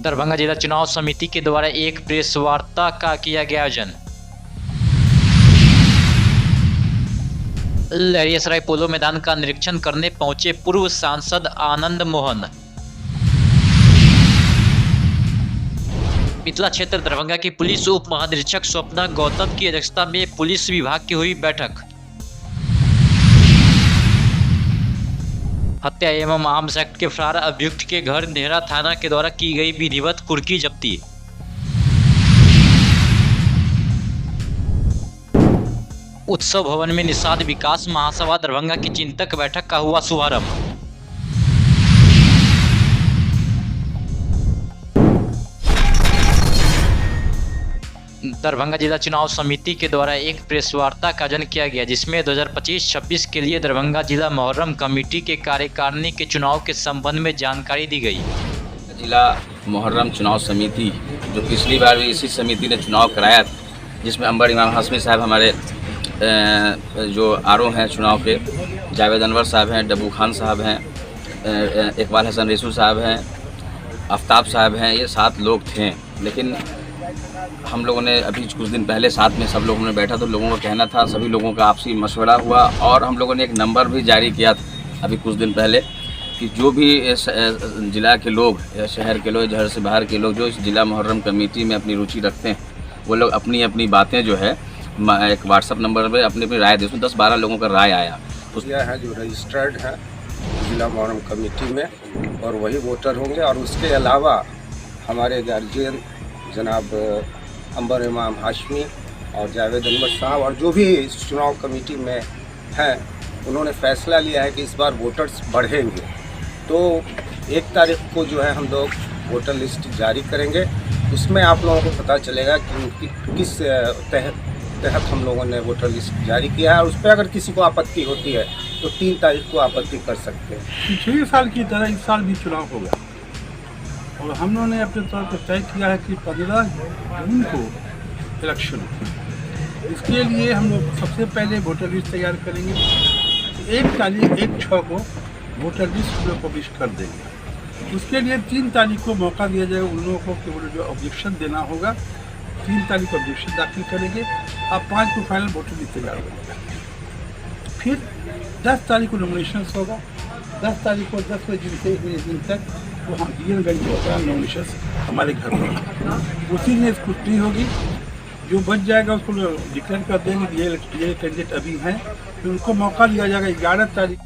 दरभंगा जिला चुनाव समिति के द्वारा एक प्रेस वार्ता का किया गया आयोजन। लहरियासराय पोलो मैदान का निरीक्षण करने पहुंचे पूर्व सांसद आनंद मोहन। मिथिला क्षेत्र दरभंगा की पुलिस उप महानिरीक्षक स्वप्ना गौतम की अध्यक्षता में पुलिस विभाग की हुई बैठक। हत्या एवं आर्म्स एक्ट के फरार अभियुक्त के घर नेहरा थाना के द्वारा की गई विधिवत कुर्की जब्ती। उत्सव भवन में निषाद विकास महासभा दरभंगा की चिंतक बैठक का हुआ शुभारंभ। दरभंगा जिला चुनाव समिति के द्वारा एक प्रेस वार्ता का आयोजन किया गया, जिसमें 2025-26 के लिए दरभंगा जिला मुहर्रम कमेटी के कार्यकारिणी के चुनाव के संबंध में जानकारी दी गई। जिला मुहर्रम चुनाव समिति जो पिछली बार भी इसी समिति ने चुनाव कराया, जिसमें अंबर इमाम हाशमी साहब हमारे जो आरओ हैं चुनाव के, जावेद अनवर साहब हैं, डब्बू खान साहब हैं, इकबाल हसन रेसू साहब हैं, आफ्ताब साहब हैं, ये 7 लोग थे। लेकिन हम लोगों ने अभी कुछ दिन पहले साथ में सब लोगों ने बैठा तो लोगों का कहना था, सभी लोगों का आपसी मशवरा हुआ और हम लोगों ने एक नंबर भी जारी किया था अभी कुछ दिन पहले कि जो भी ज़िला के लोग या शहर के लोग, शहर से बाहर के लोग जो इस जिला मुहर्रम कमेटी में अपनी रुचि रखते हैं, वो लोग अपनी अपनी बातें जो है एक व्हाट्सअप नंबर पर अपनी अपनी राय दे। उसमें 10-12 लोगों का राय आया। यह है जो रजिस्टर्ड है जिला मुहर्रम कमेटी में और वही वोटर होंगे। और उसके अलावा हमारे गार्जियन जनाब अंबर इमाम हाशमी और जावेद अनवर साहब और जो भी इस चुनाव कमेटी में हैं, उन्होंने फैसला लिया है कि इस बार वोटर्स बढ़ेंगे। तो 1 तारीख को जो है हम लोग वोटर लिस्ट जारी करेंगे। उसमें आप लोगों को पता चलेगा कि किस तहत हम लोगों ने वोटर लिस्ट जारी किया है। और उस पर अगर किसी को आपत्ति होती है तो 3 तारीख को आपत्ति कर सकते हैं। पिछले साल की तरह इस साल भी चुनाव होगा और हम लोगों ने अपने तौर पर तय किया है कि 15 जून को इलेक्शन हो। इसके लिए हम लोग सबसे पहले वोटर लिस्ट तैयार करेंगे। 1 तारीख 1/6 को वोटर लिस्ट हम लोग पब्लिश कर देंगे। उसके लिए 3 तारीख को मौका दिया जाएगा उन लोगों को कि वो जो ऑब्जेक्शन देना होगा 3 तारीख को ऑब्जेक्शन दाखिल करेंगे। अब 5 को फाइनल वोटर लिस्ट तैयार होगा। फिर 10 तारीख को नॉमिनेशन होगा। 10 तारीख को 10 बजे से 1 दिन तक वो हम डीएलगंज में होता है नॉमिनेशन हमारे घर में। उसी में स्क्रूटनी होगी। जो बच जाएगा उसको डिक्लेयर कर देंगे कि ये कैंडिडेट अभी हैं, फिर उनको मौका दिया जाएगा 11 तारीख।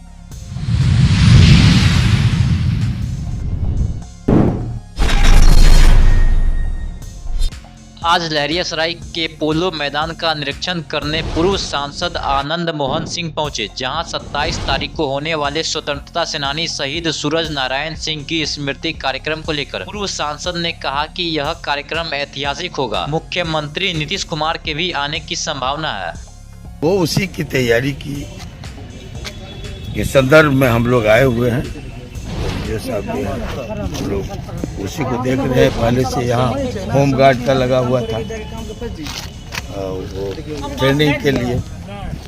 आज लहरियासराय के पोलो मैदान का निरीक्षण करने पूर्व सांसद आनंद मोहन सिंह पहुंचे, जहां 27 तारीख को होने वाले स्वतंत्रता सेनानी शहीद सूरज नारायण सिंह की स्मृति कार्यक्रम को लेकर पूर्व सांसद ने कहा कि यह कार्यक्रम ऐतिहासिक होगा। मुख्यमंत्री नीतीश कुमार के भी आने की संभावना है। वो उसी की तैयारी की के संदर्भ में हम लोग आए हुए हैं। ये सब हम लोग उसी को देख रहे हैं। पहले से यहाँ होम गार्ड का लगा हुआ था और वो ट्रेनिंग के लिए,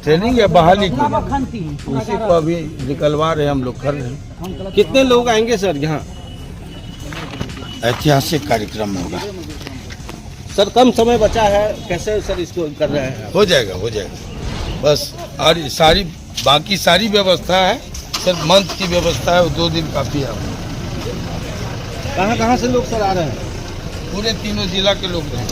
ट्रेनिंग या बहाली के लिए, उसी को अभी निकलवा रहे हैं, हम लोग कर रहे हैं। कितने लोग आएंगे सर यहाँ? ऐतिहासिक कार्यक्रम होगा सर। कम समय बचा है, कैसे सर इसको कर रहे हैं? हो जाएगा बस। और सारी बाकी सारी व्यवस्था है, सिर्फ मंथ की व्यवस्था है, 2 दिन काफ़ी है। कहाँ से लोग सर आ रहे हैं? पूरे 3 जिला के लोग हैं।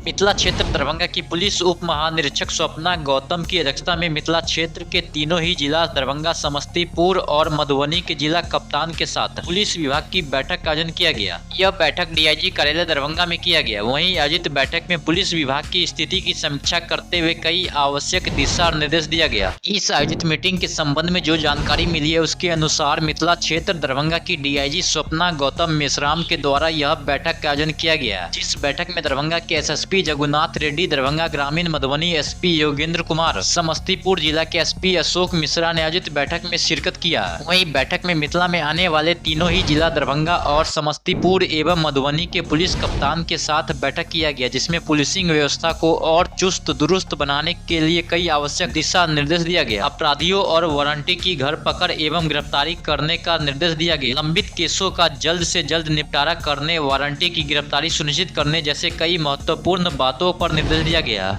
मिथिला क्षेत्र दरभंगा की पुलिस उप महानिरीक्षक स्वप्ना गौतम की अध्यक्षता में मिथिला क्षेत्र के तीनों ही जिला दरभंगा, समस्तीपुर और मधुबनी के जिला कप्तान के साथ पुलिस विभाग की बैठक का आयोजन किया गया। यह बैठक डीआईजी कार्यालय दरभंगा में किया गया। वहीं आयोजित बैठक में पुलिस विभाग की स्थिति की समीक्षा करते हुए कई आवश्यक दिशा निर्देश दिया गया। इस आयोजित मीटिंग के संबंध में जो जानकारी मिली है उसके अनुसार मिथिला क्षेत्र दरभंगा की डीआईजी स्वप्ना गौतम मेश्राम के द्वारा यह बैठक का आयोजन किया गया, जिस बैठक में दरभंगा के एसएसपी जगुनाथ रेड्डी, दरभंगा ग्रामीण मधुबनी एसपी योगेंद्र कुमार, समस्तीपुर जिला के एसपी अशोक मिश्रा ने आयोजित बैठक में शिरकत किया। वहीं बैठक में मिथिला में आने वाले तीनों ही जिला दरभंगा और समस्तीपुर एवं मधुबनी के पुलिस कप्तान के साथ बैठक किया गया, जिसमें पुलिसिंग व्यवस्था को और चुस्त दुरुस्त बनाने के लिए कई आवश्यक दिशा निर्देश दिया गया। अपराधियों और वारंटी की घर पकड़ एवं गिरफ्तारी करने का निर्देश दिया गया। लंबित केसों का जल्द से जल्द निपटारा करने, वारंटी की गिरफ्तारी सुनिश्चित करने जैसे कई महत्वपूर्ण बातों पर निर्देश दिया गया।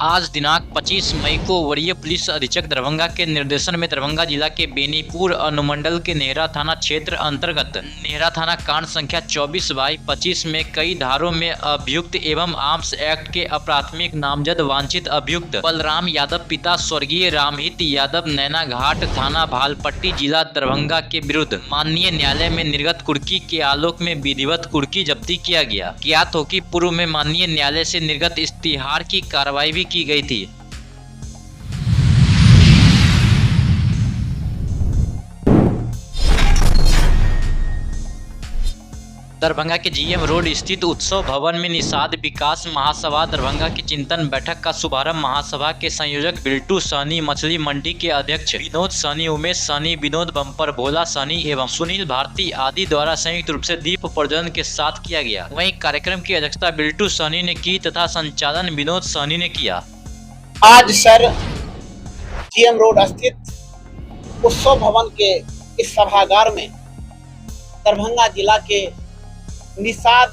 आज दिनांक 25 मई को वरीय पुलिस अधीक्षक दरभंगा के निर्देशन में दरभंगा जिला के बेनीपुर अनुमंडल के नेहरा थाना क्षेत्र अंतर्गत नेहरा थाना कांड संख्या 24/25 में कई धारों में अभियुक्त एवं आर्म्स एक्ट के अप्राथमिक नामजद वांछित अभियुक्त बलराम यादव पिता स्वर्गीय रामहित यादव नैना घाट थाना भालपट्टी जिला दरभंगा के विरुद्ध माननीय न्यायालय में निर्गत कुर्की के आलोक में विधिवत कुर्की जब्ती किया गया। ज्ञात हो कि पूर्व में माननीय न्यायालय से निर्गत इस्तीहार की कार्रवाई भी की गई थी। दरभंगा के जीएम रोड स्थित उत्सव भवन में निषाद विकास महासभा दरभंगा की चिंतन बैठक का शुभारंभ महासभा के संयोजक बिल्टू सहनी, मछली मंडी के अध्यक्ष विनोद सहनी, उमेश सहनी, विनोद बम्पर, भोला सहनी एवं सुनील भारती आदि द्वारा संयुक्त रूप से दीप प्रज्वलन के साथ किया गया। वहीं कार्यक्रम की अध्यक्षता बिल्टू सहनी ने की तथा संचालन विनोद सहनी ने किया। आज सर जीएम रोड स्थित उत्सव भवन के इस सभागार में दरभंगा जिला के निषाद,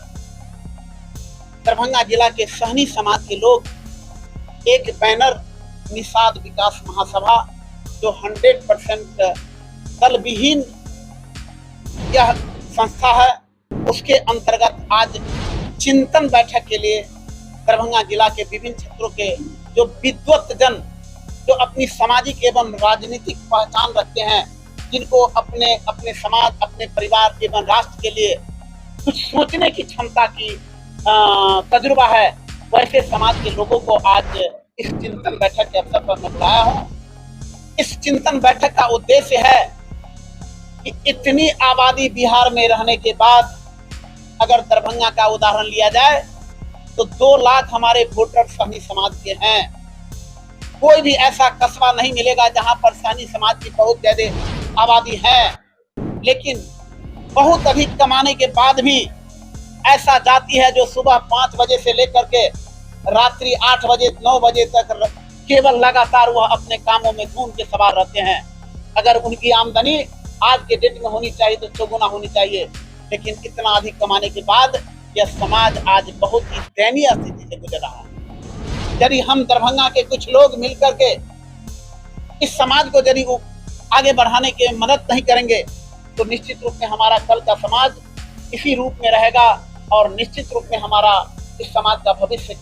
दरभंगा जिला के सहनी समाज के लोग एक बैनर निषाद विकास महासभा जो 100% दल विहीन यह संस्था है, उसके अंतर्गत आज चिंतन बैठक के लिए दरभंगा जिला के विभिन्न क्षेत्रों के जो विद्वत जन जो अपनी सामाजिक एवं राजनीतिक पहचान रखते हैं, जिनको अपने अपने समाज, अपने परिवार एवं राष्ट्र के लिए कुछ सोचने की क्षमता की तजुर्बा है, वैसे समाज के लोगों को आज इस चिंतन बैठक के अवसर पर मैं बुलाया हूँ। इस चिंतन बैठक का उद्देश्य है कि इतनी आबादी बिहार में रहने के बाद अगर दरभंगा का उदाहरण लिया जाए तो 2 लाख हमारे वोटर सहनी समाज के हैं। कोई भी ऐसा कस्बा नहीं मिलेगा जहां पर सहनी समाज की बहुत ज्यादा आबादी है, लेकिन बहुत अधिक कमाने के बाद भी ऐसा जाति है जो सुबह 5 बजे से लेकर के रात्रि 8 बजे 9 बजे तक केवल लगातार वह अपने कामों में धूम के सवार रहते हैं। अगर उनकी आमदनी आज के डेट में होनी चाहिए तो 4 गुना होनी चाहिए, लेकिन इतना अधिक कमाने के बाद यह समाज आज बहुत ही दयनीय स्थिति से गुजर रहा है। यदि हम दरभंगा के कुछ लोग मिलकर के इस समाज को यदि आगे बढ़ाने के मदद नहीं करेंगे तो निश्चित रूप में हमारा कल का समाज इसी रूप में रहेगा और निश्चित रूप में हमारा इस समाज का भविष्य